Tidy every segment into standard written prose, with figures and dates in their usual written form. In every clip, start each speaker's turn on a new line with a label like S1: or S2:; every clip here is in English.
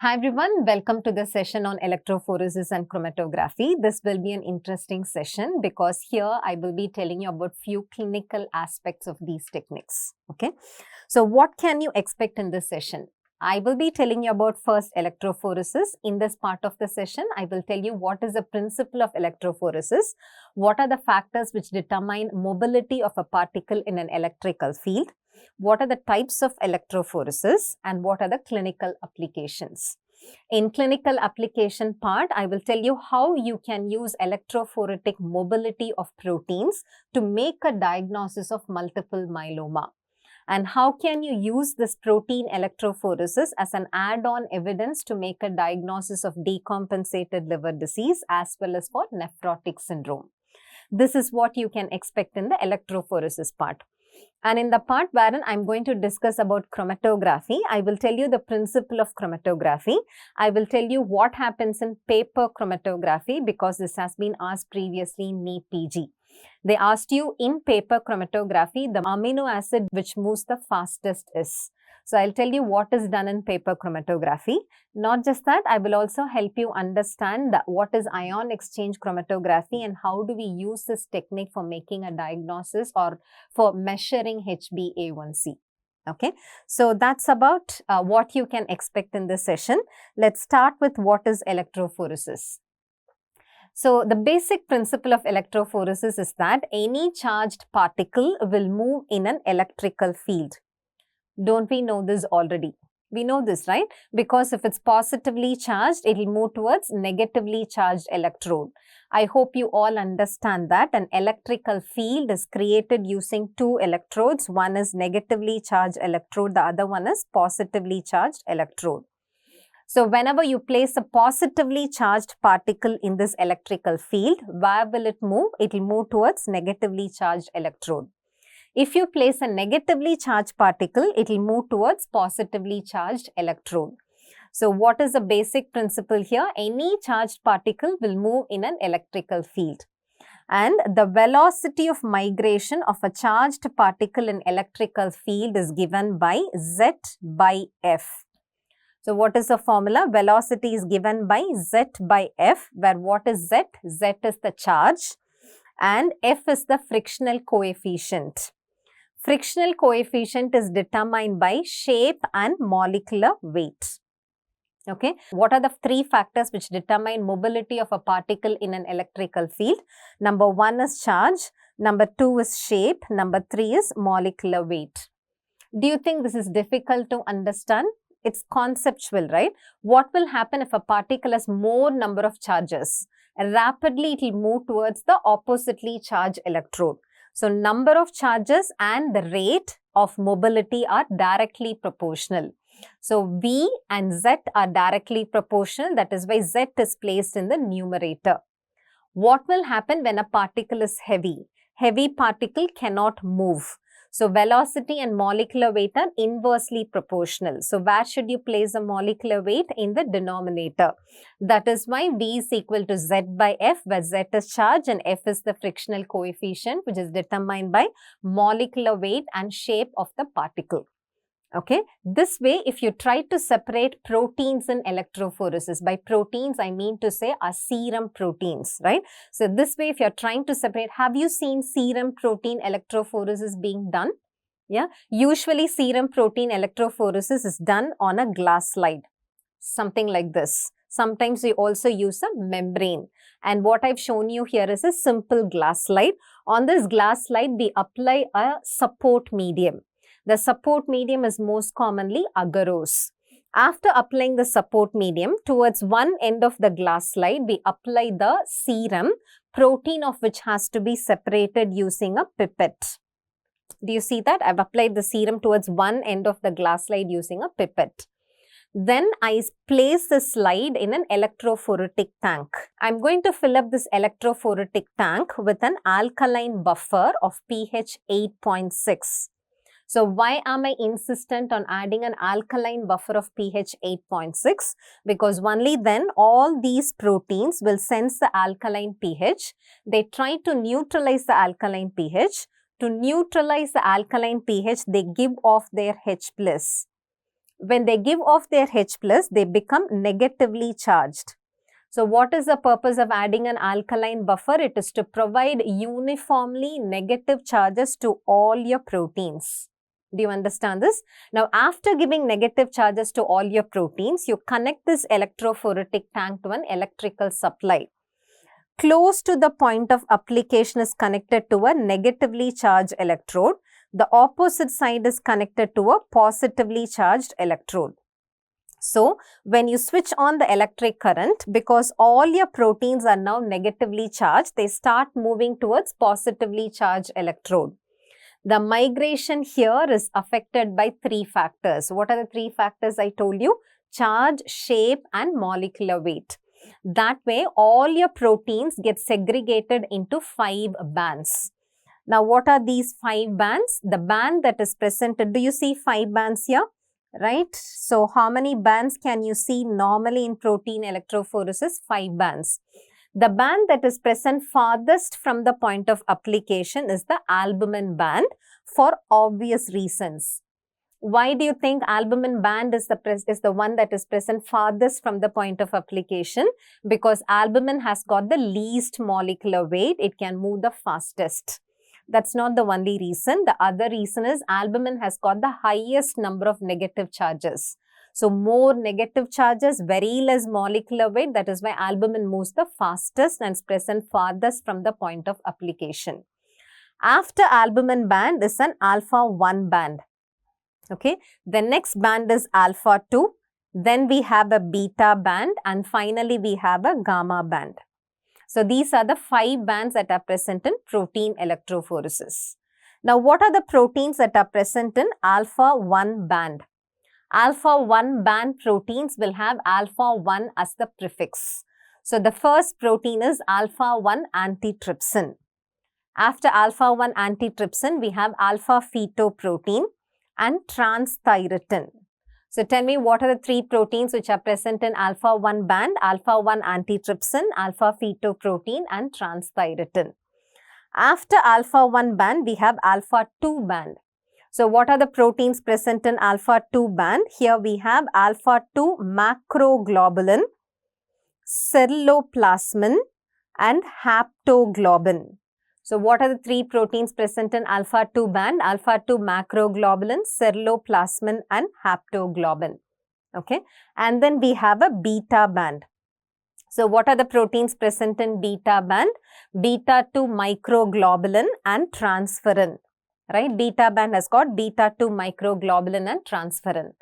S1: Hi everyone, welcome to the session on electrophoresis and chromatography. This will be an interesting session because here I will be telling you about few clinical aspects of these techniques. Okay, so what can you expect in this session? I will be telling you about first electrophoresis. In this part of the session, I will tell you what is the principle of electrophoresis, what are the factors which determine mobility of a particle in an electrical field, what are the types of electrophoresis, and what are the clinical applications. In clinical application part, I will tell you how you can use electrophoretic mobility of proteins to make a diagnosis of multiple myeloma. And how can you use this protein electrophoresis as an add-on evidence to make a diagnosis of decompensated liver disease as well as for nephrotic syndrome. This is what you can expect in the electrophoresis part. And in the part wherein I'm going to discuss about chromatography, I will tell you the principle of chromatography. I will tell you what happens in paper chromatography because this has been asked previously in NEET PG. They asked you in paper chromatography, the amino acid which moves the fastest is. So I'll tell you what is done in paper chromatography. Not just that, I will also help you understand what is ion exchange chromatography and how do we use this technique for making a diagnosis or for measuring HbA1c. Okay, so that's about what you can expect in this session. Let's start with what is electrophoresis. So the basic principle of electrophoresis is that any charged particle will move in an electrical field. Don't we know this already? We know this, right? Because if it's positively charged, it will move towards negatively charged electrode. I hope you all understand that an electrical field is created using two electrodes. One is negatively charged electrode, the other one is positively charged electrode. So whenever you place a positively charged particle in this electrical field, where will it move? It will move towards negatively charged electrode. If you place a negatively charged particle, it will move towards positively charged electrode. So what is the basic principle here? Any charged particle will move in an electrical field. And the velocity of migration of a charged particle in electrical field is given by Z by F. So what is the formula? Velocity is given by Z by F, where what is Z? Z is the charge and F is the frictional coefficient. Frictional coefficient is determined by shape and molecular weight. Okay, what are the three factors which determine mobility of a particle in an electrical field? Number one is charge, number two is shape, number three is molecular weight. Do you think this is difficult to understand? It's conceptual, right? What will happen if a particle has more number of charges? Rapidly, it will move towards the oppositely charged electrode. So, number of charges and the rate of mobility are directly proportional. So, V and Z are directly proportional. That is why Z is placed in the numerator. What will happen when a particle is heavy? Heavy particle cannot move. So, velocity and molecular weight are inversely proportional. So, where should you place the molecular weight? In the denominator. That is why V is equal to Z by F, where Z is charge and F is the frictional coefficient, which is determined by molecular weight and shape of the particle. Okay, this way, if you try to separate proteins in electrophoresis, by proteins, I mean to say are serum proteins, right? So, this way, if you're trying to separate, have you seen serum protein electrophoresis being done? Yeah, usually serum protein electrophoresis is done on a glass slide, something like this. Sometimes we also use a membrane. And what I've shown you here is a simple glass slide. On this glass slide, we apply a support medium. The support medium is most commonly agarose. After applying the support medium, towards one end of the glass slide, we apply the serum, protein of which has to be separated using a pipette. Do you see that? I've applied the serum towards one end of the glass slide using a pipette. Then I place the slide in an electrophoretic tank. I'm going to fill up this electrophoretic tank with an alkaline buffer of pH 8.6. So, why am I insistent on adding an alkaline buffer of pH 8.6? Because only then all these proteins will sense the alkaline pH. They try to neutralize the alkaline pH. To neutralize the alkaline pH, they give off their H+. When they give off their H+, they become negatively charged. So what is the purpose of adding an alkaline buffer? It is to provide uniformly negative charges to all your proteins. Do you understand this? Now, after giving negative charges to all your proteins, you connect this electrophoretic tank to an electrical supply. Close to the point of application is connected to a negatively charged electrode. The opposite side is connected to a positively charged electrode. So, when you switch on the electric current, because all your proteins are now negatively charged, they start moving towards positively charged electrode. The migration here is affected by 3 factors. What are the 3 factors I told you? Charge, shape and molecular weight. That way, all your proteins get segregated into 5 bands. Now, what are these 5 bands? The band that is presented, do you see 5 bands here? Right? So, how many bands can you see normally in protein electrophoresis? 5 bands. The band that is present farthest from the point of application is the albumin band for obvious reasons. Why do you think albumin band is the one that is present farthest from the point of application? Because albumin has got the least molecular weight, it can move the fastest. That's not the only reason. The other reason is albumin has got the highest number of negative charges. So, more negative charges, very less molecular weight. That is why albumin moves the fastest and is present farthest from the point of application. After albumin band is an alpha 1 band. Okay. The next band is alpha 2. Then we have a beta band and finally we have a gamma band. So, these are the 5 bands that are present in protein electrophoresis. Now, what are the proteins that are present in alpha 1 band? Alpha 1 band proteins will have alpha 1 as the prefix. So, the first protein is alpha 1 antitrypsin. After alpha 1 antitrypsin, we have alpha fetoprotein and transthyretin. So, tell me what are the 3 proteins which are present in alpha 1 band? Alpha 1 antitrypsin, alpha fetoprotein and transthyretin. After alpha 1 band, we have alpha 2 band. So, what are the proteins present in alpha 2 band? Here we have alpha 2 macroglobulin, ceruloplasmin and haptoglobin. So, what are the 3 proteins present in alpha 2 band? Alpha 2 macroglobulin, ceruloplasmin and haptoglobin. Okay. And then we have a beta band. So, what are the proteins present in beta band? Beta 2 microglobulin and transferrin. Right. Beta band has got beta 2 microglobulin and transferrin.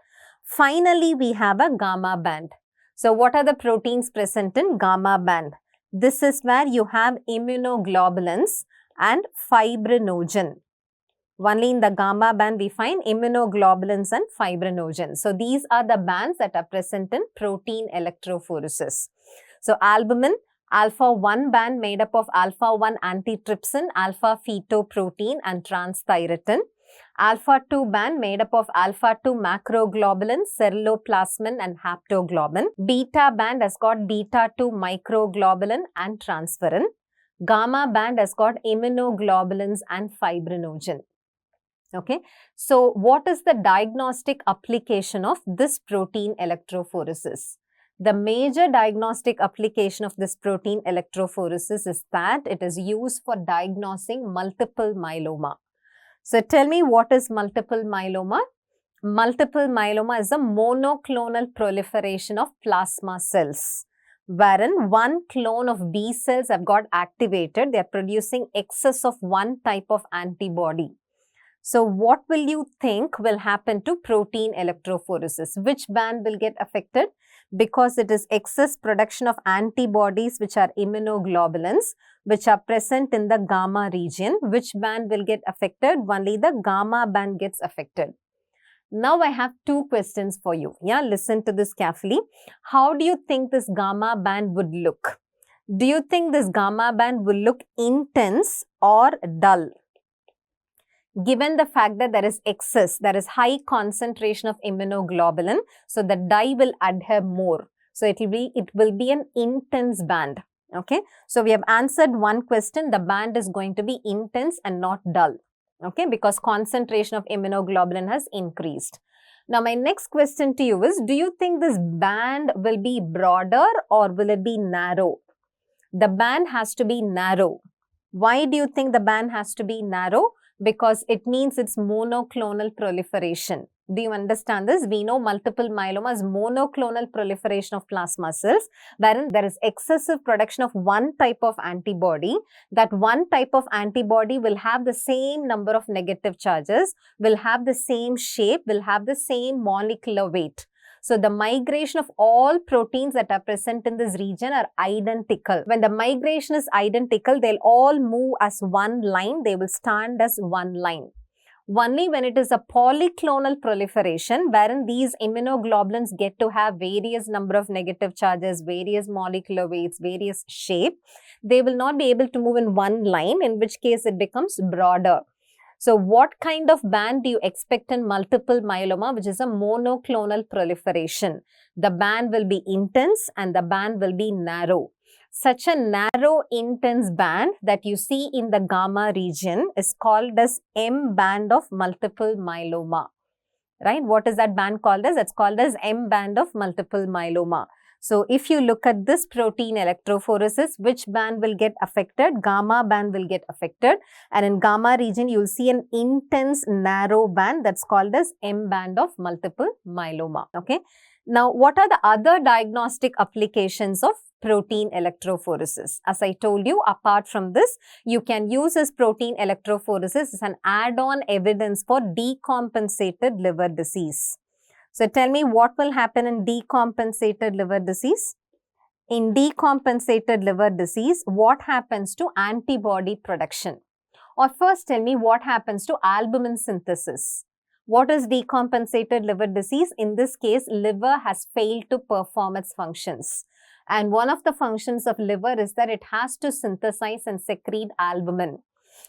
S1: Finally, we have a gamma band. So, what are the proteins present in gamma band? This is where you have immunoglobulins and fibrinogen. Only in the gamma band we find immunoglobulins and fibrinogen. So, these are the bands that are present in protein electrophoresis. So, albumin, alpha 1 band made up of alpha 1 antitrypsin, alpha fetoprotein and transthyretin. Alpha 2 band made up of alpha 2 macroglobulin, ceruloplasmin and haptoglobin. Beta band has got beta 2 microglobulin and transferrin. Gamma band has got immunoglobulins and fibrinogen. Okay. So, what is the diagnostic application of this protein electrophoresis? The major diagnostic application of this protein electrophoresis is that it is used for diagnosing multiple myeloma. So, tell me what is multiple myeloma? Multiple myeloma is a monoclonal proliferation of plasma cells, wherein one clone of B cells have got activated. They are producing excess of one type of antibody. So, what will you think will happen to protein electrophoresis? Which band will get affected? Because it is excess production of antibodies which are immunoglobulins which are present in the gamma region. Which band will get affected? Only the gamma band gets affected. Now, I have 2 questions for you. Yeah, listen to this carefully. How do you think this gamma band would look? Do you think this gamma band will look intense or dull? Given the fact that there is excess, there is high concentration of immunoglobulin, so the dye will adhere more. So, it will be an intense band. Okay. So, we have answered one question. The band is going to be intense and not dull. Okay. Because concentration of immunoglobulin has increased. Now, my next question to you is, do you think this band will be broader or will it be narrow? The band has to be narrow. Why do you think the band has to be narrow? Because it means it's monoclonal proliferation. Do you understand this? We know multiple myeloma is monoclonal proliferation of plasma cells, wherein there is excessive production of one type of antibody. That one type of antibody will have the same number of negative charges, will have the same shape, will have the same molecular weight. So the migration of all proteins that are present in this region are identical. When the migration is identical, they'll all move as one line. They will stand as one line. Only when it is a polyclonal proliferation, wherein these immunoglobulins get to have various number of negative charges, various molecular weights, various shape, they will not be able to move in one line, in which case it becomes broader. So what kind of band do you expect in multiple myeloma, which is a monoclonal proliferation? The band will be intense and the band will be narrow. Such a narrow, intense band that you see in the gamma region is called as M band of multiple myeloma. Right? What is that band called as? It's called as M band of multiple myeloma. So, if you look at this protein electrophoresis, which band will get affected? Gamma band will get affected. And in gamma region, you will see an intense narrow band that's called as M band of multiple myeloma. Okay. Now, what are the other diagnostic applications of protein electrophoresis? As I told you, apart from this, you can use this protein electrophoresis as an add-on evidence for decompensated liver disease. So tell me, what will happen in decompensated liver disease? In decompensated liver disease, what happens to antibody production? Or first tell me what happens to albumin synthesis. What is decompensated liver disease? In this case, liver has failed to perform its functions. And one of the functions of liver is that it has to synthesize and secrete albumin.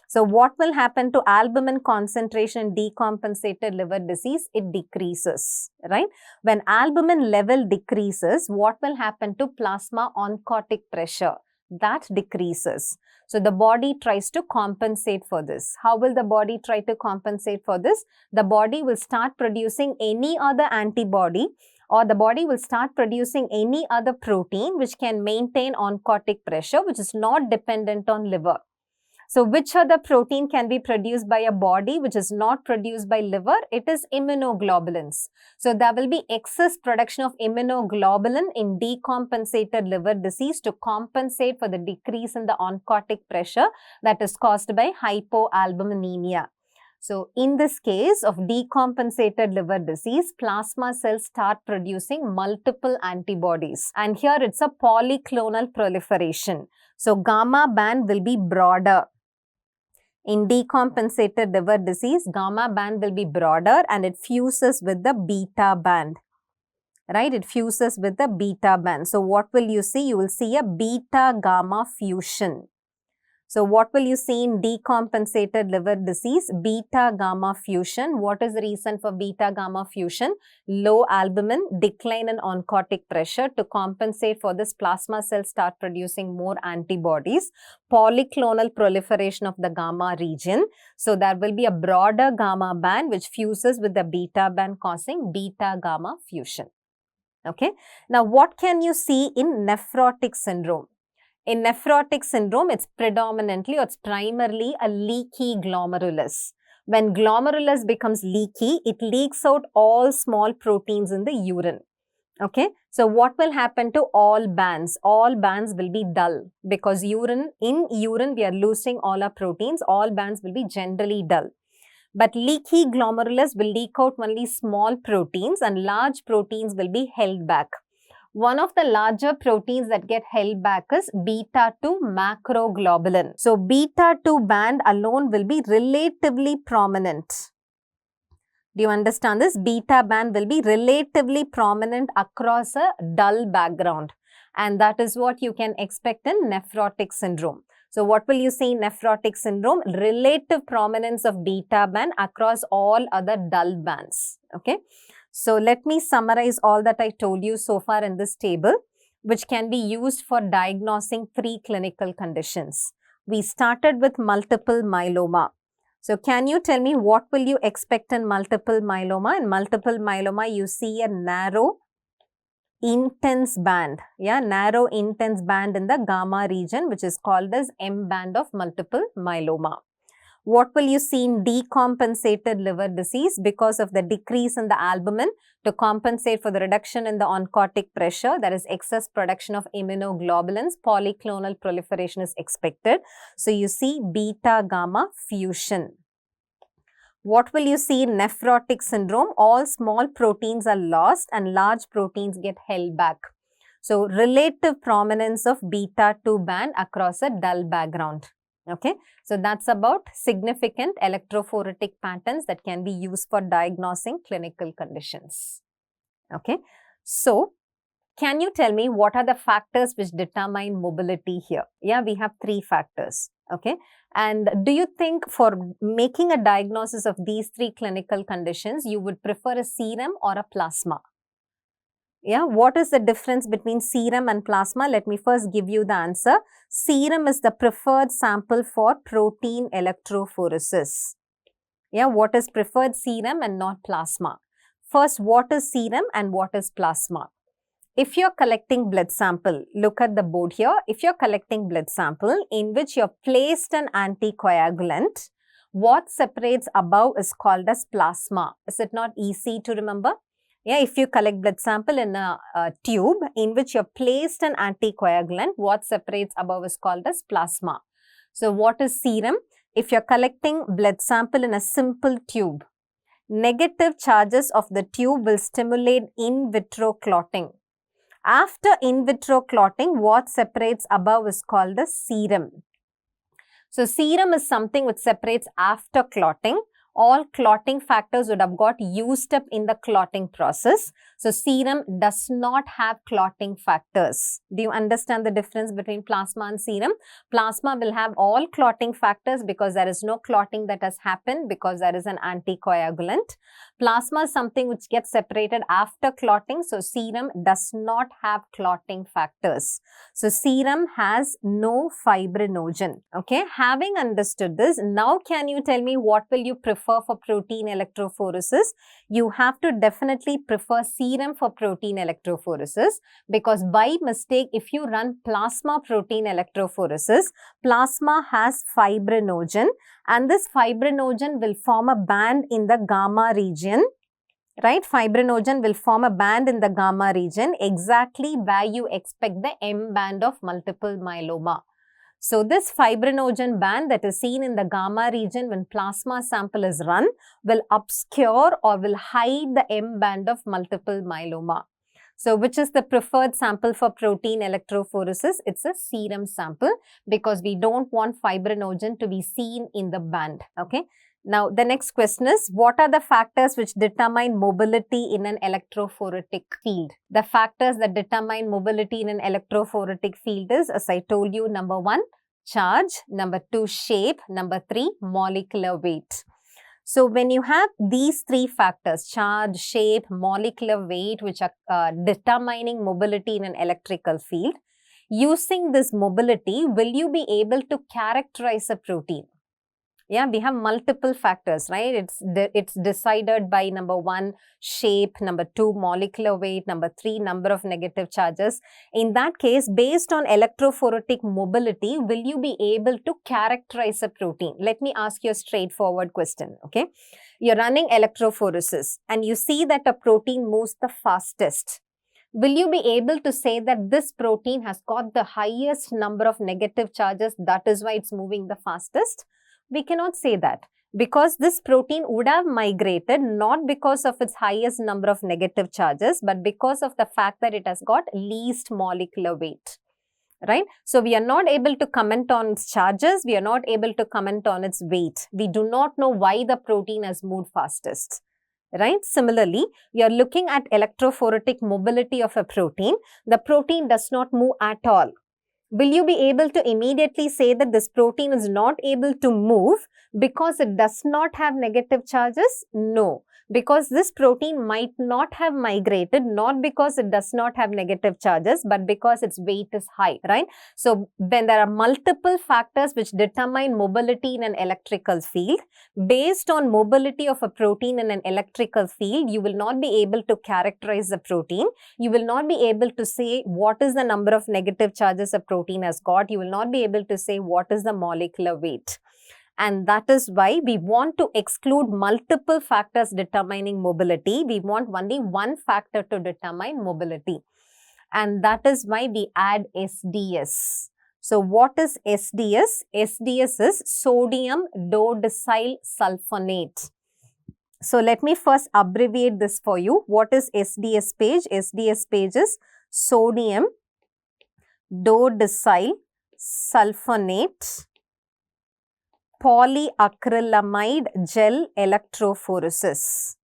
S1: So what will happen to albumin concentration in decompensated liver disease? It decreases, right? When albumin level decreases, what will happen to plasma oncotic pressure? That decreases. So the body tries to compensate for this. How will the body try to compensate for this? The body will start producing any other antibody, or the body will start producing any other protein which can maintain oncotic pressure, which is not dependent on liver. So which other protein can be produced by a body which is not produced by liver? It is immunoglobulins. So there will be excess production of immunoglobulin in decompensated liver disease to compensate for the decrease in the oncotic pressure that is caused by hypoalbuminemia. So in this case of decompensated liver disease, plasma cells start producing multiple antibodies. And here it's a polyclonal proliferation. So gamma band will be broader. In decompensated liver disease, gamma band will be broader and it fuses with the beta band. Right? It fuses with the beta band. So what will you see? You will see a beta-gamma fusion. So what will you see in decompensated liver disease? Beta-gamma fusion. What is the reason for beta-gamma fusion? Low albumin, decline in oncotic pressure. To compensate for this, plasma cells start producing more antibodies. Polyclonal proliferation of the gamma region. So there will be a broader gamma band which fuses with the beta band, causing beta-gamma fusion. Okay. Now what can you see in nephrotic syndrome? In nephrotic syndrome, it's predominantly or it's primarily a leaky glomerulus. When glomerulus becomes leaky, it leaks out all small proteins in the urine. Okay. So what will happen to all bands? All bands will be dull because in urine we are losing all our proteins. All bands will be generally dull. But leaky glomerulus will leak out only small proteins and large proteins will be held back. One of the larger proteins that get held back is beta-2 macroglobulin. So beta-2 band alone will be relatively prominent. Do you understand this? Beta band will be relatively prominent across a dull background. And that is what you can expect in nephrotic syndrome. So what will you see in nephrotic syndrome? Relative prominence of beta band across all other dull bands. Okay. So let me summarize all that I told you so far in this table, which can be used for diagnosing 3 clinical conditions. We started with multiple myeloma. So can you tell me what will you expect in multiple myeloma? In multiple myeloma, you see a narrow, intense band. Yeah, narrow, intense band in the gamma region, which is called as M band of multiple myeloma. What will you see in decompensated liver disease? Because of the decrease in the albumin, to compensate for the reduction in the oncotic pressure, there is excess production of immunoglobulins, polyclonal proliferation is expected. So you see beta-gamma fusion. What will you see in nephrotic syndrome? All small proteins are lost and large proteins get held back. So relative prominence of beta-2 band across a dull background. Okay, so that's about significant electrophoretic patterns that can be used for diagnosing clinical conditions. Okay, so can you tell me what are the factors which determine mobility here? Yeah, we have 3 factors. Okay, and do you think for making a diagnosis of these 3 clinical conditions, you would prefer a serum or a plasma? Yeah, what is the difference between serum and plasma? Let me first give you the answer. Serum is the preferred sample for protein electrophoresis. Yeah, what is preferred? Serum and not plasma. First, what is serum and what is plasma? If you're collecting blood sample, look at the board here. If you're collecting blood sample in which you're placed an anticoagulant, what separates above is called as plasma. Is it not easy to remember? Yeah, if you collect blood sample in a tube in which you're placed an anticoagulant, what separates above is called as plasma. So what is serum? If you're collecting blood sample in a simple tube, negative charges of the tube will stimulate in vitro clotting. After in vitro clotting, what separates above is called the serum. So serum is something which separates after clotting. All clotting factors would have got used up in the clotting process. So serum does not have clotting factors. Do you understand the difference between plasma and serum? Plasma will have all clotting factors because there is no clotting that has happened because there is an anticoagulant. Plasma is something which gets separated after clotting. So serum does not have clotting factors. So serum has no fibrinogen. Okay, having understood this, now can you tell me what will you prefer for protein electrophoresis? You have to definitely prefer serum for protein electrophoresis because by mistake, if you run plasma protein electrophoresis, plasma has fibrinogen and this fibrinogen will form a band in the gamma region. Right, fibrinogen will form a band in the gamma region exactly where you expect the M band of multiple myeloma. So this fibrinogen band that is seen in the gamma region when plasma sample is run will obscure or will hide the M band of multiple myeloma. So which is the preferred sample for protein electrophoresis? It's a serum sample because we don't want fibrinogen to be seen in the band. Okay. Now, the next question is, what are the factors which determine mobility in an electrophoretic field? The factors that determine mobility in an electrophoretic field is, as I told you, number 1, charge, number 2, shape, number 3, molecular weight. So, when you have these 3 factors, charge, shape, molecular weight, which are determining mobility in an electrical field, using this mobility, will you be able to characterize a protein? Yeah, we have multiple factors, right? It's decided by number 1, shape, number 2, molecular weight, number 3, number of negative charges. In that case, based on electrophoretic mobility, will you be able to characterize a protein? Let me ask you a straightforward question, okay? You're running electrophoresis and you see that a protein moves the fastest. Will you be able to say that this protein has got the highest number of negative charges, that is why it's moving the fastest? We cannot say that because this protein would have migrated not because of its highest number of negative charges, but because of the fact that it has got least molecular weight, right? So, we are not able to comment on its charges. We are not able to comment on its weight. We do not know why the protein has moved fastest, right? Similarly, we are looking at electrophoretic mobility of a protein. The protein does not move at all. Will you be able to immediately say that this protein is not able to move because it does not have negative charges? No. Because this protein might not have migrated, not because it does not have negative charges, but because its weight is high, right? So, when there are multiple factors which determine mobility in an electrical field, based on mobility of a protein in an electrical field, you will not be able to characterize the protein. You will not be able to say what is the number of negative charges a protein has got. You will not be able to say what is the molecular weight. And that is why we want to exclude multiple factors determining mobility. We want only one factor to determine mobility. And that is why we add SDS. So what is SDS? SDS is sodium dodecyl sulfonate. So let me first abbreviate this for you. What is SDS-PAGE? SDS-PAGE is sodium dodecyl sulfonate polyacrylamide gel electrophoresis.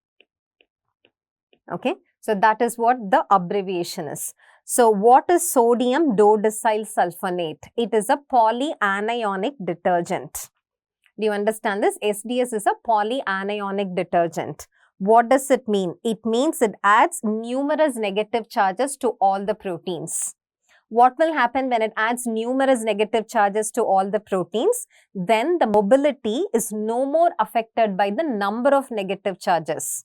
S1: Okay, so that is what the abbreviation is. So what is sodium dodecyl sulfonate? It is a polyanionic detergent. Do you understand this? SDS is a polyanionic detergent. What does it mean? It means it adds numerous negative charges to all the proteins. What will happen when it adds numerous negative charges to all the proteins? Then the mobility is no more affected by the number of negative charges.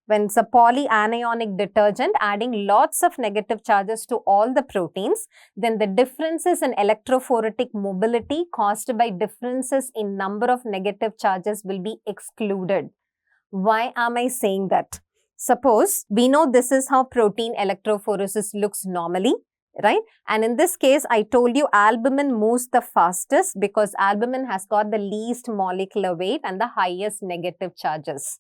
S1: When it's a polyanionic detergent adding lots of negative charges to all the proteins, then the differences in electrophoretic mobility caused by differences in number of negative charges will be excluded. Why am I saying that? Suppose we know this is how protein electrophoresis looks normally, right? And in this case, I told you albumin moves the fastest because albumin has got the least molecular weight and the highest negative charges.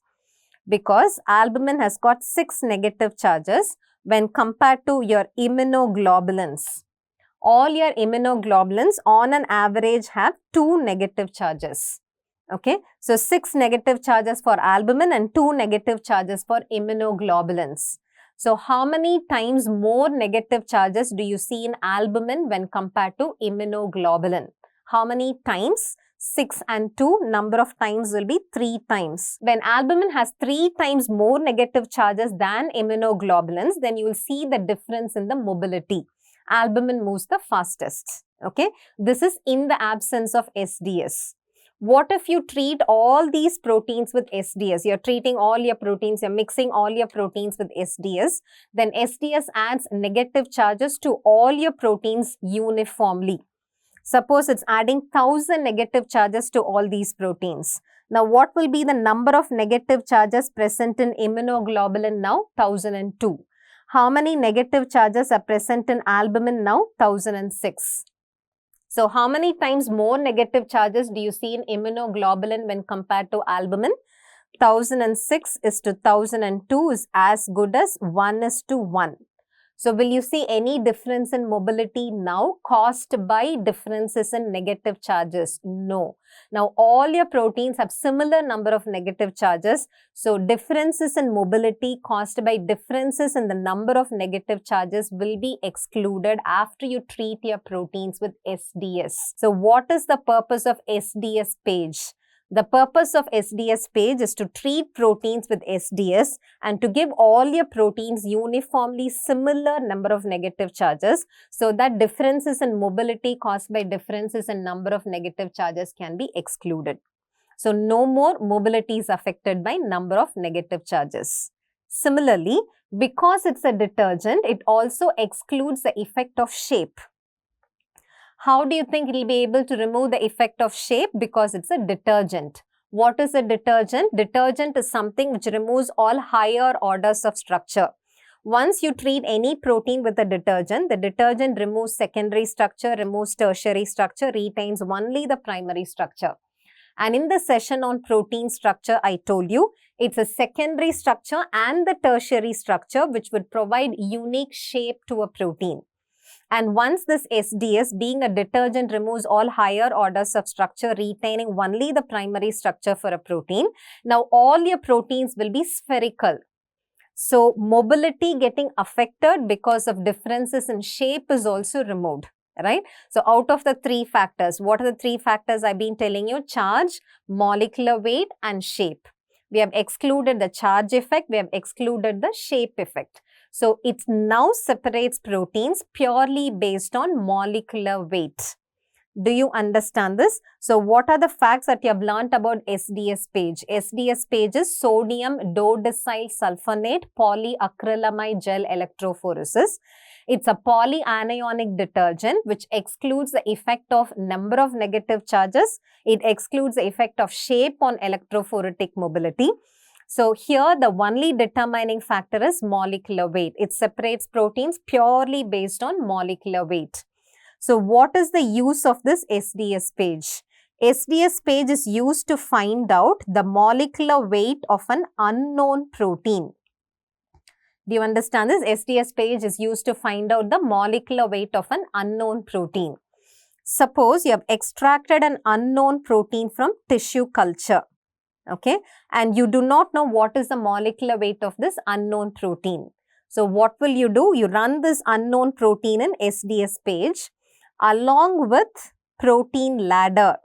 S1: Because albumin has got 6 negative charges when compared to your immunoglobulins. All your immunoglobulins on an average have 2 negative charges. Okay, so 6 negative charges for albumin and 2 negative charges for immunoglobulins. So how many times more negative charges do you see in albumin when compared to immunoglobulin? How many times? 6 and 2, number of times will be 3 times. When albumin has 3 times more negative charges than immunoglobulins, then you will see the difference in the mobility. Albumin moves the fastest. Okay, this is in the absence of SDS. What if you treat all these proteins with SDS? You're treating all your proteins, you're mixing all your proteins with SDS. Then SDS adds negative charges to all your proteins uniformly. Suppose it's adding 1000 negative charges to all these proteins. Now, what will be the number of negative charges present in immunoglobulin now? 1002. How many negative charges are present in albumin now? 1006. So, how many times more negative charges do you see in immunoglobulin when compared to albumin? 1006 is to 1002 is as good as 1 is to 1. So, will you see any difference in mobility now caused by differences in negative charges? No. Now, all your proteins have similar number of negative charges. So, differences in mobility caused by differences in the number of negative charges will be excluded after you treat your proteins with SDS. So, what is the purpose of SDS-PAGE? The purpose of SDS-PAGE is to treat proteins with SDS and to give all your proteins uniformly similar number of negative charges so that differences in mobility caused by differences in number of negative charges can be excluded. So, no more mobility is affected by number of negative charges. Similarly, because it's a detergent, it also excludes the effect of shape. How do you think it will be able to remove the effect of shape? Because it's a detergent. What is a detergent? Detergent is something which removes all higher orders of structure. Once you treat any protein with a detergent, the detergent removes secondary structure, removes tertiary structure, retains only the primary structure. And in the session on protein structure, I told you it's a secondary structure and the tertiary structure which would provide unique shape to a protein. And once this SDS, being a detergent, removes all higher orders of structure, retaining only the primary structure for a protein, now all your proteins will be spherical. So, mobility getting affected because of differences in shape is also removed. right? So out of the three factors, what are the three factors I've been telling you? Charge, molecular weight and shape. We have excluded the charge effect, we have excluded the shape effect. So it now separates proteins purely based on molecular weight. Do you understand this? So what are the facts that you have learnt about SDS-PAGE? SDS-PAGE is sodium dodecyl sulfonate polyacrylamide gel electrophoresis. It's a polyanionic detergent which excludes the effect of number of negative charges. It excludes the effect of shape on electrophoretic mobility. So here the only determining factor is molecular weight. It separates proteins purely based on molecular weight. So what is the use of this SDS-PAGE? SDS-PAGE is used to find out the molecular weight of an unknown protein. Do you understand this? SDS-PAGE is used to find out the molecular weight of an unknown protein. Suppose you have extracted an unknown protein from tissue culture, okay, and you do not know what is the molecular weight of this unknown protein. So what will you do? You run this unknown protein in SDS-PAGE along with PrepLadder.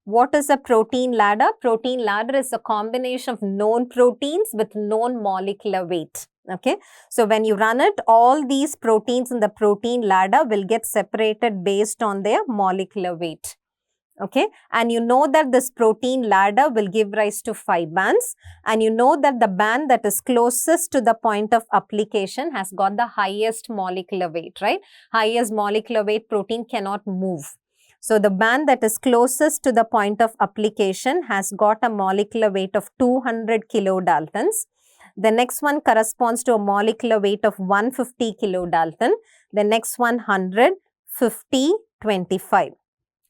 S1: What is a PrepLadder? PrepLadder is a combination of known proteins with known molecular weight. Okay, so when you run it, all these proteins in the PrepLadder will get separated based on their molecular weight. Okay, and you know that this PrepLadder will give rise to 5 bands, and you know that the band that is closest to the point of application has got the highest molecular weight, right? Highest molecular weight protein cannot move. So the band that is closest to the point of application has got a molecular weight of 200 kilodaltons. The next one corresponds to a molecular weight of 150 kilodalton. The next one 100, 50, 25.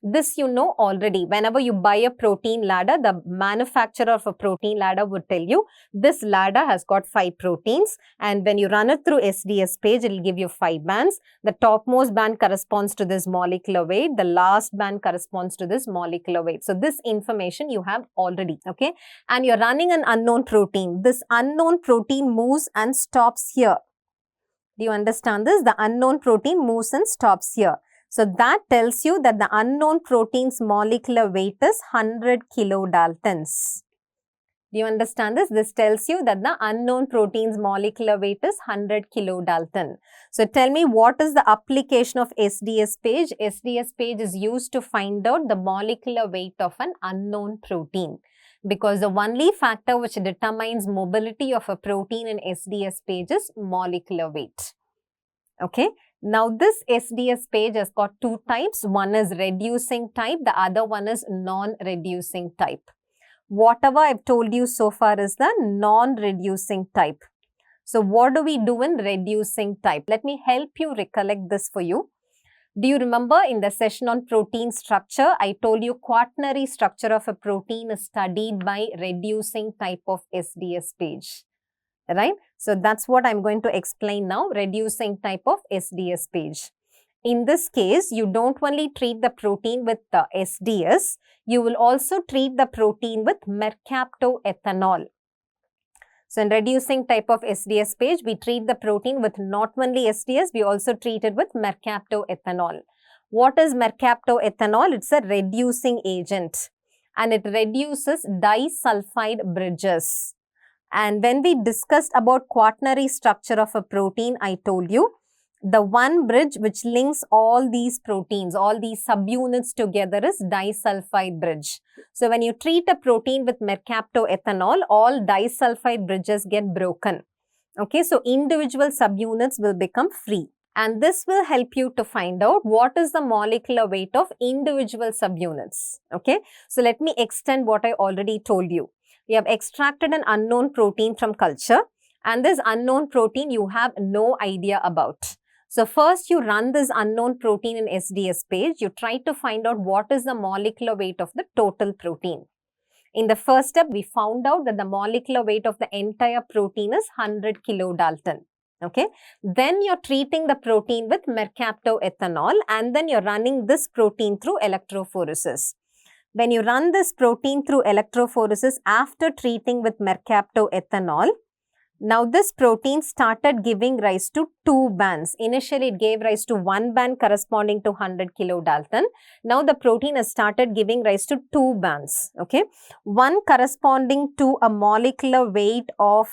S1: This you know already. Whenever you buy a PrepLadder, the manufacturer of a PrepLadder would tell you this ladder has got 5 proteins, and when you run it through SDS-PAGE, it will give you 5 bands. The topmost band corresponds to this molecular weight. The last band corresponds to this molecular weight. So this information you have already, okay? And you're running an unknown protein. This unknown protein moves and stops here. Do you understand this? The unknown protein moves and stops here. So that tells you that the unknown protein's molecular weight is 100 kilodaltons. Do you understand this? This tells you that the unknown protein's molecular weight is 100 kilodalton. So tell me, what is the application of SDS-PAGE? SDS-PAGE is used to find out the molecular weight of an unknown protein, because the only factor which determines mobility of a protein in SDS-PAGE is molecular weight. Okay. Now this SDS-PAGE has got 2 types. One is reducing type, the other one is non-reducing type. Whatever I've told you so far is the non-reducing type. So what do we do in reducing type? Let me help you recollect this for you. Do you remember in the session on protein structure, I told you quaternary structure of a protein is studied by reducing type of SDS-PAGE. Right? So that's what I'm going to explain now, reducing type of SDS-PAGE. In this case, you don't only treat the protein with the SDS, you will also treat the protein with mercaptoethanol. So in reducing type of SDS-PAGE, we treat the protein with not only SDS, we also treat it with mercaptoethanol. What is mercaptoethanol? It's a reducing agent and it reduces disulfide bridges. And when we discussed about quaternary structure of a protein, I told you the one bridge which links all these proteins, all these subunits together is disulfide bridge. So when you treat a protein with mercaptoethanol, all disulfide bridges get broken. Okay, so individual subunits will become free. And this will help you to find out what is the molecular weight of individual subunits. Okay, so let me extend what I already told you. We have extracted an unknown protein from culture, and this unknown protein you have no idea about. So first you run this unknown protein in SDS-PAGE, you try to find out what is the molecular weight of the total protein. In the first step, we found out that the molecular weight of the entire protein is 100 kilodalton. Okay. Then you're treating the protein with mercaptoethanol, and then you're running this protein through electrophoresis. When you run this protein through electrophoresis after treating with mercaptoethanol, Now this protein started giving rise to 2 bands. Initially it gave rise to 1 band corresponding to 100 kilodalton. Now the protein has started giving rise to 2 bands. Okay, one corresponding to a molecular weight of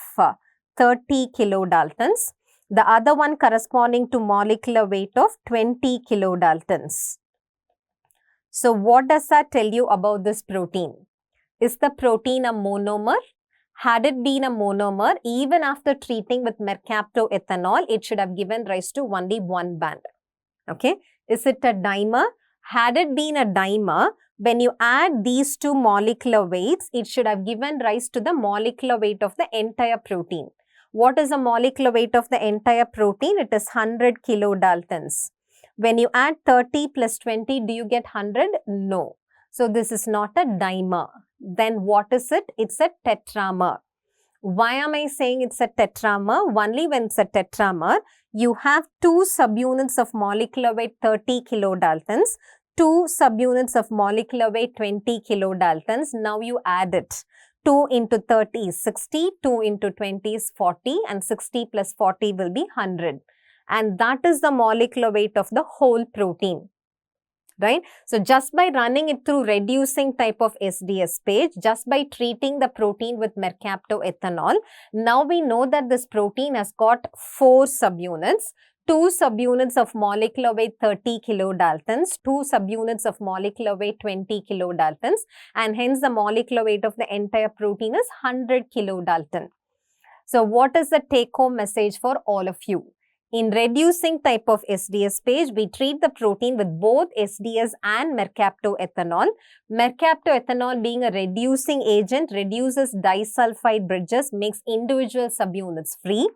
S1: 30 kilodaltons. The other one corresponding to molecular weight of 20 kilodaltons. So what does that tell you about this protein? Is the protein a monomer? Had it been a monomer, even after treating with mercaptoethanol, it should have given rise to only 1 band. Okay. Is it a dimer? Had it been a dimer, when you add these 2 molecular weights, it should have given rise to the molecular weight of the entire protein. What is the molecular weight of the entire protein? It is 100 kilodaltons. When you add 30 plus 20, do you get 100? No. So this is not a dimer. Then what is it? It's a tetramer. Why am I saying it's a tetramer? Only when it's a tetramer, you have 2 subunits of molecular weight 30 kilodaltons, 2 subunits of molecular weight 20 kilodaltons. Now you add it. 2 into 30 is 60, 2 into 20 is 40, and 60 plus 40 will be 100. And that is the molecular weight of the whole protein. Right? So just by running it through reducing type of SDS-PAGE, just by treating the protein with mercaptoethanol, now we know that this protein has got 4 subunits. 2 subunits of molecular weight 30 kilodaltons, 2 subunits of molecular weight 20 kilodaltons, and hence the molecular weight of the entire protein is 100 kilodalton. So what is the take-home message for all of you? In reducing type of SDS-PAGE, we treat the protein with both SDS and mercaptoethanol. Mercaptoethanol being a reducing agent reduces disulfide bridges, makes individual subunits free.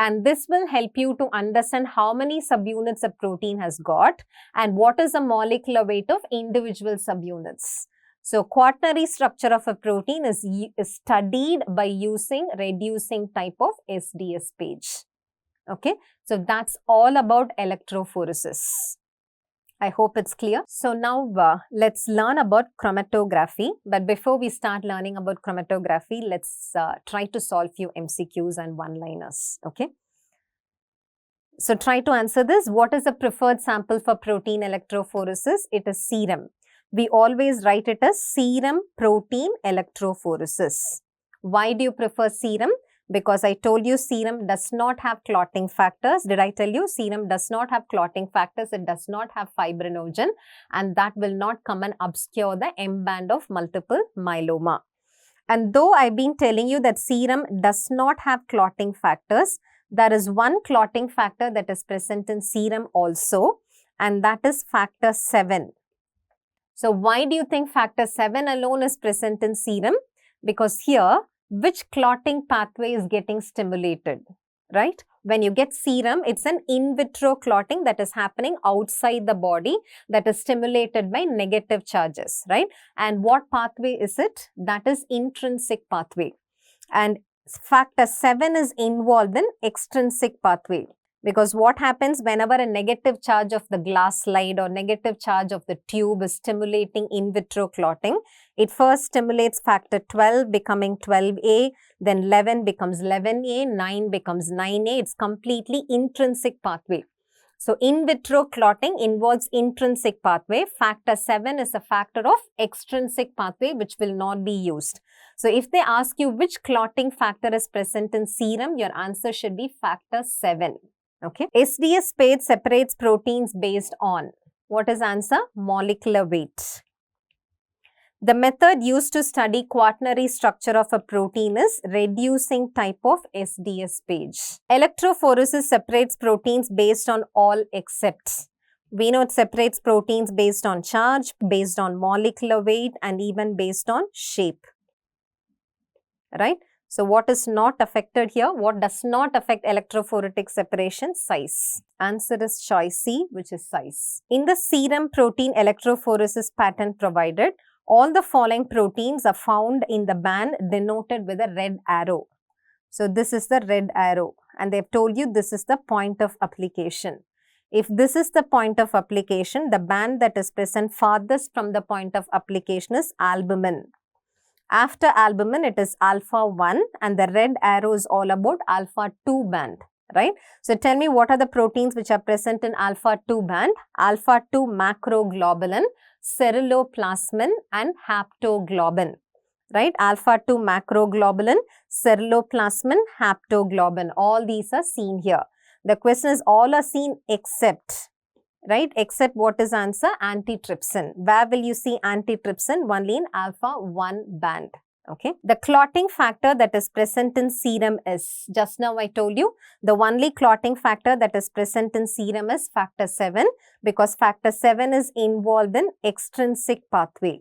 S1: And this will help you to understand how many subunits a protein has got and what is the molecular weight of individual subunits. So quaternary structure of a protein is studied by using reducing type of SDS-PAGE. Okay, so that's all about electrophoresis. I hope it's clear. So now let's learn about chromatography. But before we start learning about chromatography, let's try to solve few MCQs and one-liners. Okay. So try to answer this. What is the preferred sample for protein electrophoresis? It is serum. We always write it as serum protein electrophoresis. Why do you prefer serum? Because I told you serum does not have clotting factors. Did I tell you serum does not have clotting factors? It does not have fibrinogen, and that will not come and obscure the M band of multiple myeloma. And though I've been telling you that serum does not have clotting factors, there is one clotting factor that is present in serum also, and that is factor 7. So why do you think factor 7 alone is present in serum? Because here, which clotting pathway is getting stimulated, right? When you get serum, it's an in vitro clotting that is happening outside the body that is stimulated by negative charges, right? And what pathway is it? That is intrinsic pathway. And factor 7 is involved in extrinsic pathway. Because what happens whenever a negative charge of the glass slide or negative charge of the tube is stimulating in vitro clotting, it first stimulates factor 12 becoming 12A, then 11 becomes 11A, 9 becomes 9A. It's completely intrinsic pathway. So in vitro clotting involves intrinsic pathway. Factor 7 is a factor of extrinsic pathway which will not be used. So if they ask you which clotting factor is present in serum, your answer should be factor 7. Okay. SDS-PAGE separates proteins based on, what is answer? Molecular weight. The method used to study quaternary structure of a protein is reducing type of SDS-PAGE. Electrophoresis separates proteins based on all except. We know it separates proteins based on charge, based on molecular weight, and even based on shape. Right? So what is not affected here? What does not affect electrophoretic separation? Size. Answer is choice C, which is size. In the serum protein electrophoresis pattern provided, all the following proteins are found in the band denoted with a red arrow. So this is the red arrow, and they've told you this is the point of application. If this is the point of application, the band that is present farthest from the point of application is albumin. After albumin, it is alpha 1 and the red arrow is all about alpha 2 band, right? So tell me what are the proteins which are present in alpha 2 band? Alpha 2 macroglobulin, ceruloplasmin and haptoglobin, right? Alpha 2 macroglobulin, ceruloplasmin, haptoglobin. All these are seen here. The question is all are seen except, right? Except what is answer? Antitrypsin. Where will you see antitrypsin? Only in alpha 1 band. Okay. The clotting factor that is present in serum is, just now I told you, the only clotting factor that is present in serum is factor 7 because factor 7 is involved in extrinsic pathway.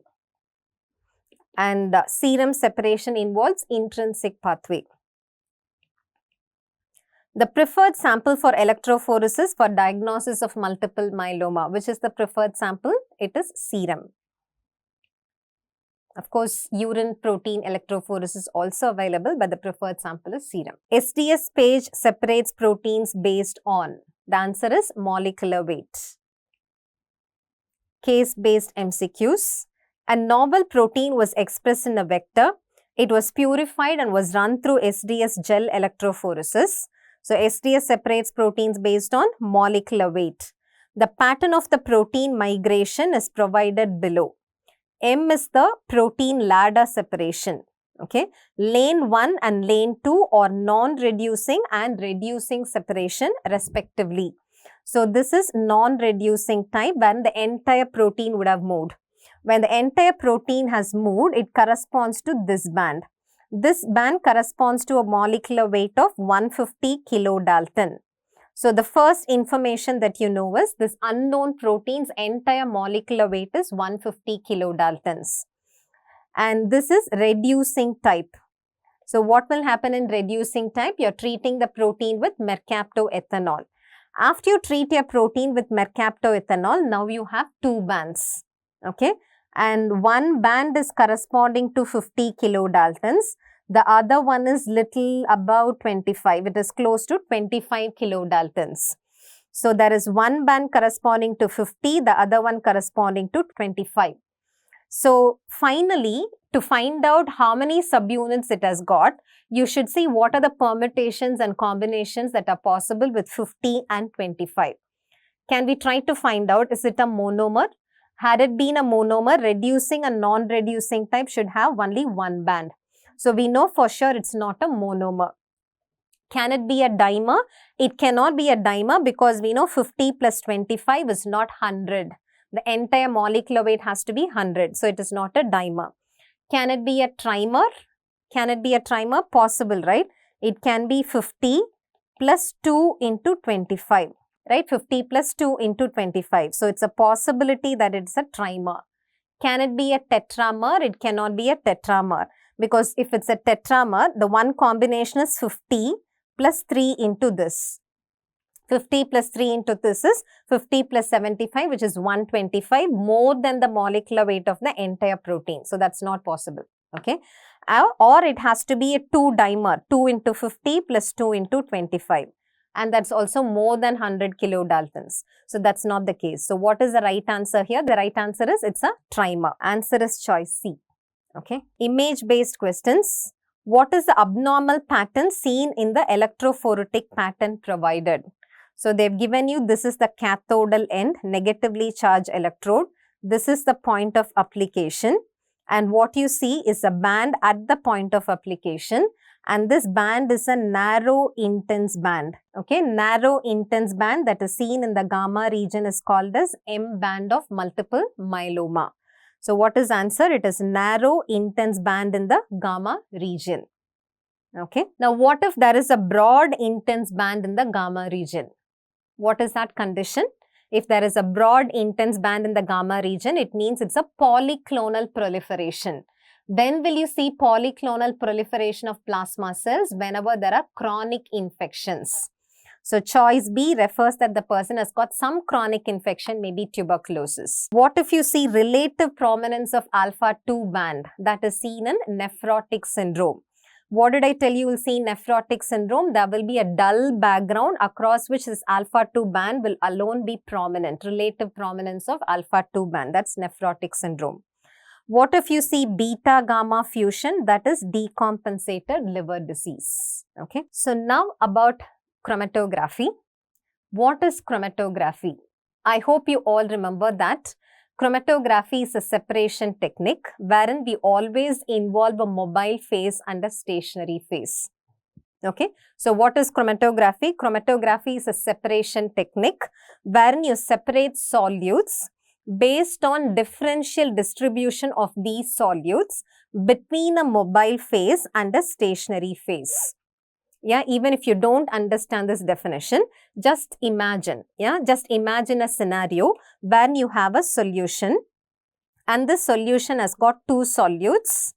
S1: And serum separation involves intrinsic pathway. The preferred sample for electrophoresis for diagnosis of multiple myeloma. Which is the preferred sample? It is serum. Of course, urine protein electrophoresis is also available, but the preferred sample is serum. SDS-PAGE separates proteins based on. The answer is molecular weight. Case-based MCQs. A novel protein was expressed in a vector. It was purified and was run through SDS gel electrophoresis. So, SDS separates proteins based on molecular weight. The pattern of the protein migration is provided below. M is the protein ladder separation. Okay. Lane 1 and lane 2 are non-reducing and reducing separation respectively. So, this is non-reducing type when the entire protein would have moved. When the entire protein has moved, it corresponds to this band. This band corresponds to a molecular weight of 150 kilodalton. So, the first information that you know is this unknown protein's entire molecular weight is 150 kilodaltons. And this is reducing type. So, what will happen in reducing type? You are treating the protein with mercaptoethanol. After you treat your protein with mercaptoethanol, now you have two bands. Okay. And one band is corresponding to 50 kilodaltons. The other one is little above 25. It is close to 25 kilodaltons. So, there is one band corresponding to 50, the other one corresponding to 25. So, finally, to find out how many subunits it has got, you should see what are the permutations and combinations that are possible with 50 and 25. Can we try to find out, is it a monomer? Had it been a monomer, reducing and non-reducing type should have only one band. So, we know for sure it's not a monomer. Can it be a dimer? It cannot be a dimer because we know 50 plus 25 is not 100. The entire molecular weight has to be 100. So, it is not a dimer. Can it be a trimer? Can it be a trimer? Possible, right? It can be 50 plus 2 into 25. Right, 50 plus 2 into 25. So, it's a possibility that it's a trimer. Can it be a tetramer? It cannot be a tetramer because if it's a tetramer, the one combination is 50 plus 3 into this. 50 plus 3 into this is 50 plus 75, which is 125, more than the molecular weight of the entire protein. So, that's not possible. Okay. Or it has to be a 2 dimer, 2 into 50 plus 2 into 25. And that's also more than 100 kilodaltons. So, that's not the case. So, what is the right answer here? The right answer is it's a trimer. Answer is choice C. Okay. Image-based questions. What is the abnormal pattern seen in the electrophoretic pattern provided? So, they've given you this is the cathodal end, negatively charged electrode. This is the point of application. And what you see is a band at the point of application. And this band is a narrow intense band. Okay, narrow intense band that is seen in the gamma region is called as M band of multiple myeloma. So, what is answer? It is narrow intense band in the gamma region. Okay. Now, what if there is a broad intense band in the gamma region? What is that condition? If there is a broad intense band in the gamma region, it means it's a polyclonal proliferation. When will you see polyclonal proliferation of plasma cells? Whenever there are chronic infections. So, choice B refers that the person has got some chronic infection, maybe tuberculosis. What if you see relative prominence of alpha 2 band that is seen in nephrotic syndrome? What did I tell you? You will see nephrotic syndrome. There will be a dull background across which this alpha 2 band will alone be prominent. Relative prominence of alpha 2 band. That's nephrotic syndrome. What if you see beta-gamma fusion? That is decompensated liver disease. Okay. So now about chromatography. What is chromatography? I hope you all remember that chromatography is a separation technique wherein we always involve a mobile phase and a stationary phase. Okay. So what is chromatography? Chromatography is a separation technique wherein you separate solutes based on differential distribution of these solutes between a mobile phase and a stationary phase. Yeah, even if you don't understand this definition, just imagine, just imagine a scenario where you have a solution and this solution has got two solutes,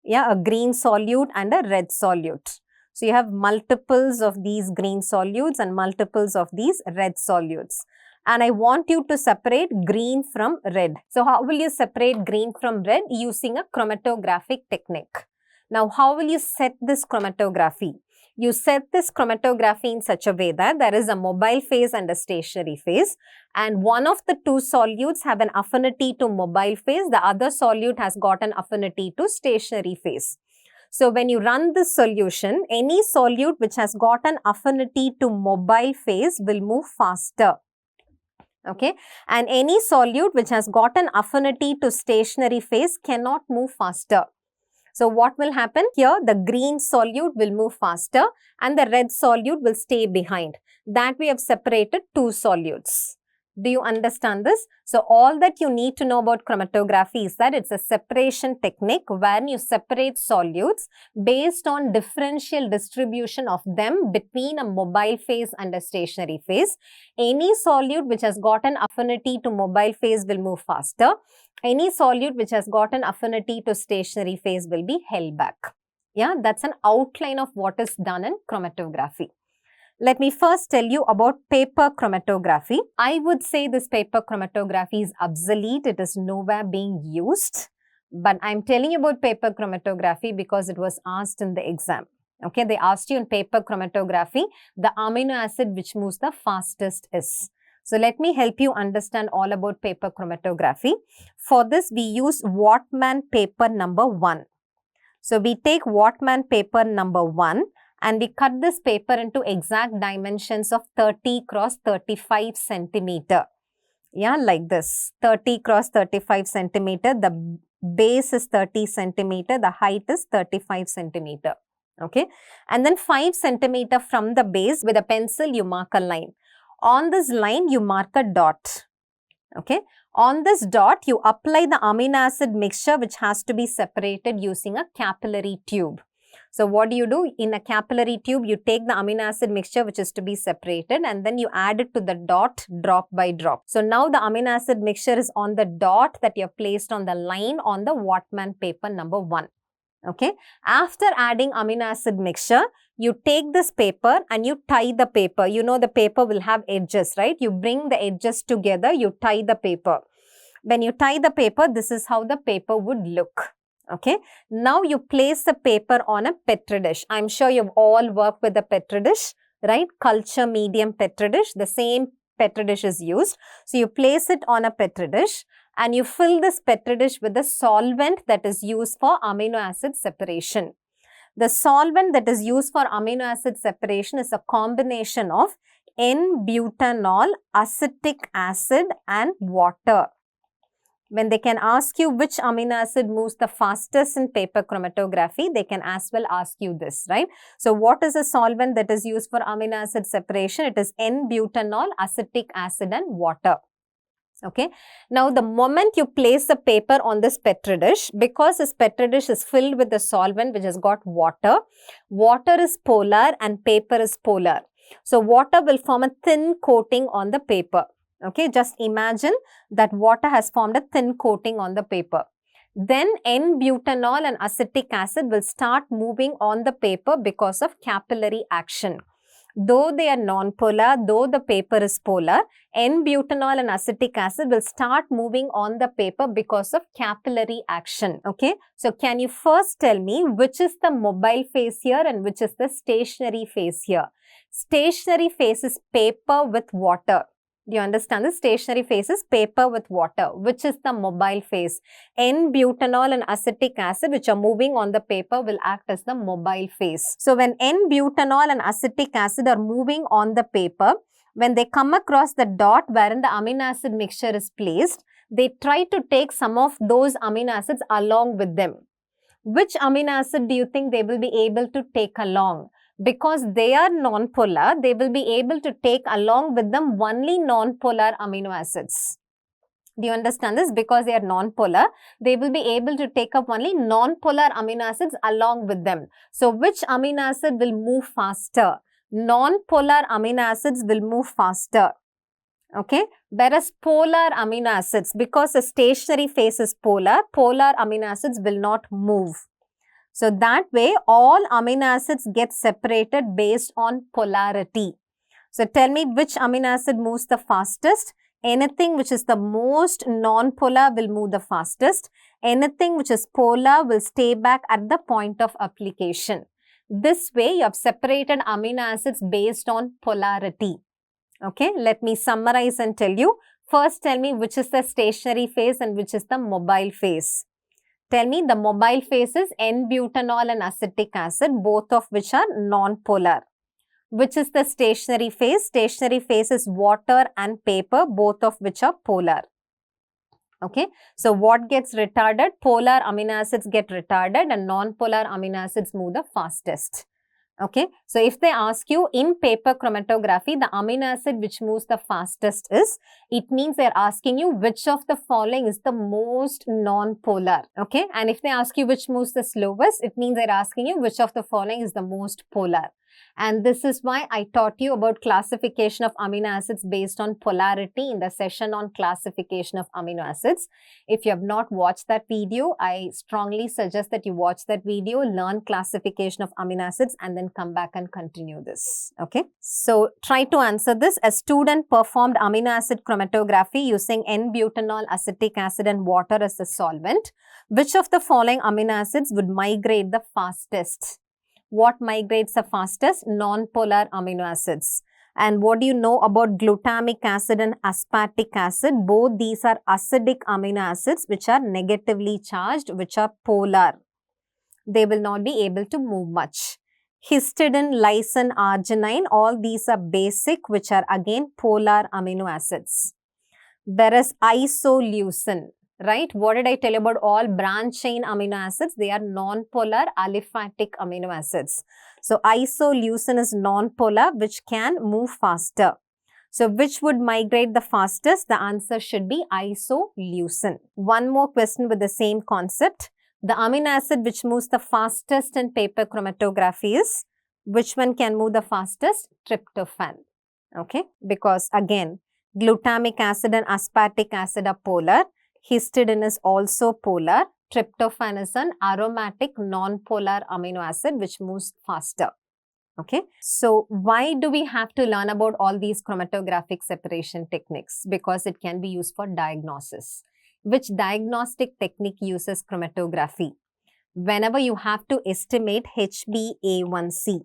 S1: a green solute and a red solute. So you have multiples of these green solutes and multiples of these red solutes. And I want you to separate green from red. So how will you separate green from red? Using a chromatographic technique. Now, how will you set this chromatography? You set this chromatography in such a way that there is a mobile phase and a stationary phase, and one of the two solutes have an affinity to mobile phase, the other solute has got an affinity to stationary phase. So when you run this solution, any solute which has got an affinity to mobile phase will move faster. Okay, and any solute which has got an affinity to stationary phase cannot move faster. So what will happen here? The green solute will move faster and the red solute will stay behind. That we have separated two solutes. Do you understand this? So all that you need to know about chromatography is that it's a separation technique where you separate solutes based on differential distribution of them between a mobile phase and a stationary phase. Any solute which has got an affinity to mobile phase will move faster. Any solute which has got an affinity to stationary phase will be held back. Yeah, that's an outline of what is done in chromatography. Let me first tell you about paper chromatography. I would say this paper chromatography is obsolete. It is nowhere being used. But I'm telling you about paper chromatography because it was asked in the exam. Okay, they asked you in paper chromatography, the amino acid which moves the fastest is. So let me help you understand all about paper chromatography. For this, we use Wattman paper number 1. So we take Wattman paper number 1 and we cut this paper into exact dimensions of 30 cross 35 centimeter. Yeah, like this, 30 cross 35 centimeter. The base is 30 centimeter. The height is 35 centimeter. Okay. And then 5 centimeter from the base, with a pencil, you mark a line. On this line, you mark a dot. Okay. On this dot, you apply the amino acid mixture which has to be separated using a capillary tube. So what do? In a capillary tube, you take the amino acid mixture which is to be separated and then you add it to the dot drop by drop. So now the amino acid mixture is on the dot that you have placed on the line on the Wattman paper number 1. Okay. After adding amino acid mixture, you take this paper and you tie the paper. You know the paper will have edges, right? You bring the edges together, you tie the paper. When you tie the paper, this is how the paper would look. Okay. Now you place the paper on a petri dish. I'm sure you've all worked with a petri dish, right? Culture medium petri dish. The same petri dish is used. So you place it on a petri dish and you fill this petri dish with the solvent that is used for amino acid separation. The solvent that is used for amino acid separation is a combination of N-butanol, acetic acid and water. When they can ask you which amino acid moves the fastest in paper chromatography, they can as well ask you this, right? So what is a solvent that is used for amino acid separation? It is N-butanol, acetic acid and water. Okay. Now, the moment you place the paper on this petri dish, because this petri dish is filled with the solvent which has got water, water is polar and paper is polar. So, water will form a thin coating on the paper. Okay, just imagine that water has formed a thin coating on the paper. Then N-butanol and acetic acid will start moving on the paper because of capillary action. Though they are non-polar, though the paper is polar, N-butanol and acetic acid will start moving on the paper because of capillary action. Okay, so can you first tell me which is the mobile phase here and which is the stationary phase here? Stationary phase is paper with water. Do you understand this? Stationary phase is paper with water, which is the mobile phase. N-butanol and acetic acid, which are moving on the paper, will act as the mobile phase. So when N-butanol and acetic acid are moving on the paper, when they come across the dot wherein the amino acid mixture is placed, they try to take some of those amino acids along with them. Which amino acid do you think they will be able to take along? Because they are non-polar, they will be able to take along with them only non-polar amino acids. Do you understand this? Because they are non-polar, they will be able to take up only non-polar amino acids along with them. So, which amino acid will move faster? Non-polar amino acids will move faster. Okay, whereas polar amino acids, because the stationary phase is polar amino acids will not move. So that way all amino acids get separated based on polarity. So tell me which amino acid moves the fastest. Anything which is the most non-polar will move the fastest. Anything which is polar will stay back at the point of application. This way you have separated amino acids based on polarity. Okay, let me summarize and tell you. First, tell me which is the stationary phase and which is the mobile phase. Tell me the mobile phase is N-butanol and acetic acid, both of which are non-polar. Which is the stationary phase? Stationary phase is water and paper, both of which are polar. Okay, so what gets retarded? Polar amino acids get retarded and non-polar amino acids move the fastest. Okay, so if they ask you in paper chromatography, the amino acid which moves the fastest is, it means they are asking you which of the following is the most non-polar. Okay, and if they ask you which moves the slowest, it means they are asking you which of the following is the most polar. And this is why I taught you about classification of amino acids based on polarity in the session on classification of amino acids. If you have not watched that video, I strongly suggest that you watch that video, learn classification of amino acids and then come back and continue this. Okay. So try to answer this. A student performed amino acid chromatography using N-butanol, acetic acid and water as a solvent. Which of the following amino acids would migrate the fastest? What migrates the fastest? Non-polar amino acids. And what do you know about glutamic acid and aspartic acid? Both these are acidic amino acids which are negatively charged, which are polar. They will not be able to move much. Histidine, lysine, arginine, all these are basic, which are again polar amino acids. Whereas isoleucine, right? What did I tell you about all branch chain amino acids? They are non-polar aliphatic amino acids. So isoleucine is non-polar, which can move faster. So which would migrate the fastest? The answer should be isoleucine. One more question with the same concept. The amino acid which moves the fastest in paper chromatography is, which one can move the fastest? Tryptophan. Okay, because again, glutamic acid and aspartic acid are polar. Histidine is also polar. Tryptophan is an aromatic non-polar amino acid which moves faster. Okay, so why do we have to learn about all these chromatographic separation techniques? Because it can be used for diagnosis. Which diagnostic technique uses chromatography? Whenever you have to estimate HbA1c.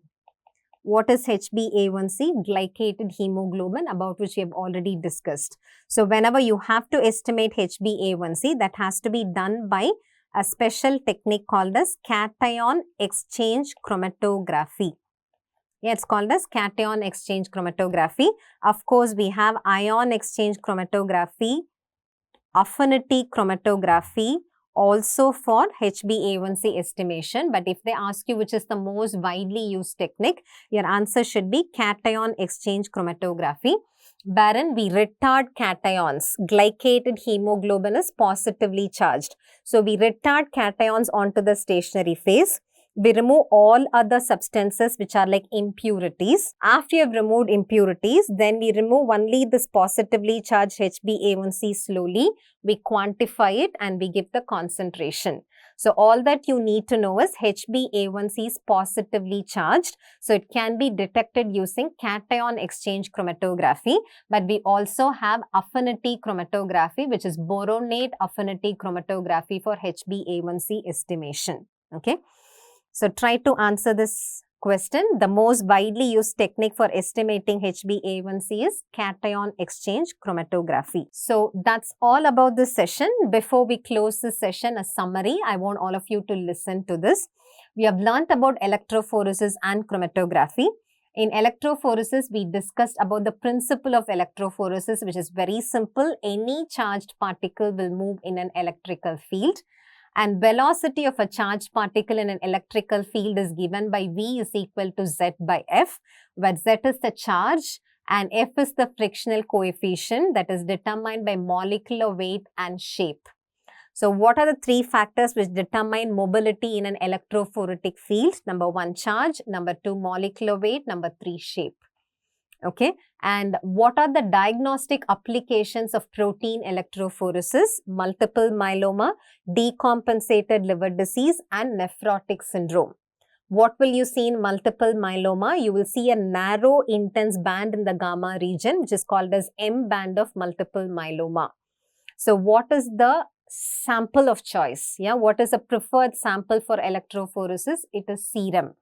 S1: What is HbA1c? Glycated hemoglobin, about which we have already discussed. So whenever you have to estimate HbA1c, that has to be done by a special technique called as cation exchange chromatography. Yeah, it's called as cation exchange chromatography. Of course, we have ion exchange chromatography, affinity chromatography, also for HbA1c estimation. But if they ask you which is the most widely used technique, your answer should be cation exchange chromatography, wherein we retard cations. Glycated hemoglobin is positively charged. So we retard cations onto the stationary phase. We remove all other substances which are like impurities. After you have removed impurities, then we remove only this positively charged HbA1c slowly. We quantify it and we give the concentration. So all that you need to know is HbA1c is positively charged. So it can be detected using cation exchange chromatography. But we also have affinity chromatography, which is boronate affinity chromatography for HbA1c estimation. Okay. So try to answer this question. The most widely used technique for estimating HbA1c is cation exchange chromatography. So that's all about this session. Before we close this session, a summary. I want all of you to listen to this. We have learnt about electrophoresis and chromatography. In electrophoresis, we discussed about the principle of electrophoresis, which is very simple. Any charged particle will move in an electrical field. And velocity of a charged particle in an electrical field is given by V is equal to Z by F, where Z is the charge and F is the frictional coefficient that is determined by molecular weight and shape. So what are the three factors which determine mobility in an electrophoretic field? Number 1, charge. Number 2, molecular weight. Number 3, shape. Okay. And what are the diagnostic applications of protein electrophoresis? Multiple myeloma, decompensated liver disease, and nephrotic syndrome. What will you see in multiple myeloma? You will see a narrow, intense band in the gamma region, which is called as M band of multiple myeloma. So what is the sample of choice? Yeah, what is a preferred sample for electrophoresis? It is serum.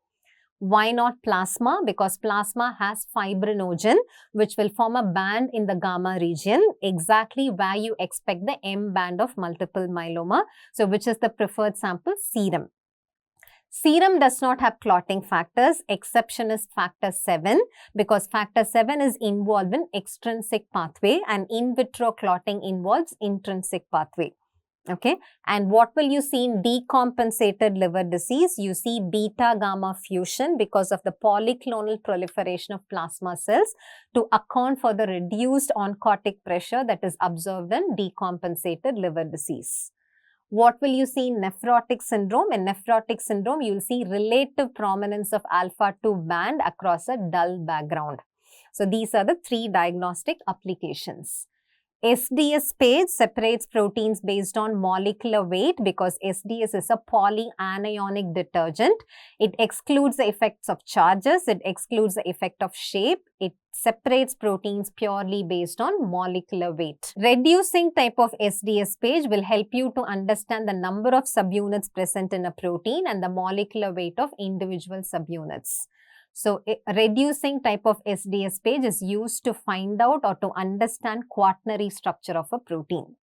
S1: Why not plasma? Because plasma has fibrinogen, which will form a band in the gamma region, exactly where you expect the M band of multiple myeloma. So, which is the preferred sample? Serum. Serum does not have clotting factors. Exception is factor 7, because factor 7 is involved in extrinsic pathway and in vitro clotting involves intrinsic pathway. Okay, and what will you see in decompensated liver disease? You see beta-gamma fusion because of the polyclonal proliferation of plasma cells to account for the reduced oncotic pressure that is observed in decompensated liver disease. What will you see in nephrotic syndrome? In nephrotic syndrome, you will see relative prominence of alpha-2 band across a dull background. So these are the three diagnostic applications. SDS-PAGE separates proteins based on molecular weight because SDS is a polyanionic detergent. It excludes the effects of charges. It excludes the effect of shape. It separates proteins purely based on molecular weight. Reducing type of SDS-PAGE will help you to understand the number of subunits present in a protein and the molecular weight of individual subunits. So, reducing type of SDS-PAGE is used to find out or to understand quaternary structure of a protein.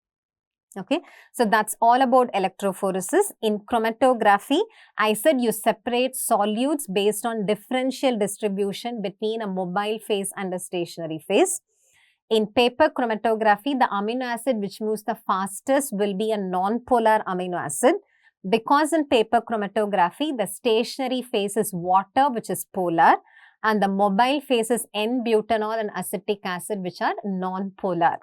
S1: Okay, so that's all about electrophoresis. In chromatography, I said you separate solutes based on differential distribution between a mobile phase and a stationary phase. In paper chromatography, the amino acid which moves the fastest will be a non-polar amino acid. Because in paper chromatography, the stationary phase is water, which is polar, and the mobile phase is N-butanol and acetic acid, which are non-polar.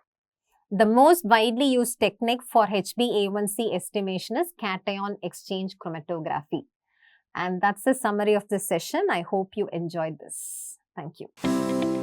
S1: The most widely used technique for HbA1c estimation is cation exchange chromatography. And that's the summary of this session. I hope you enjoyed this. Thank you.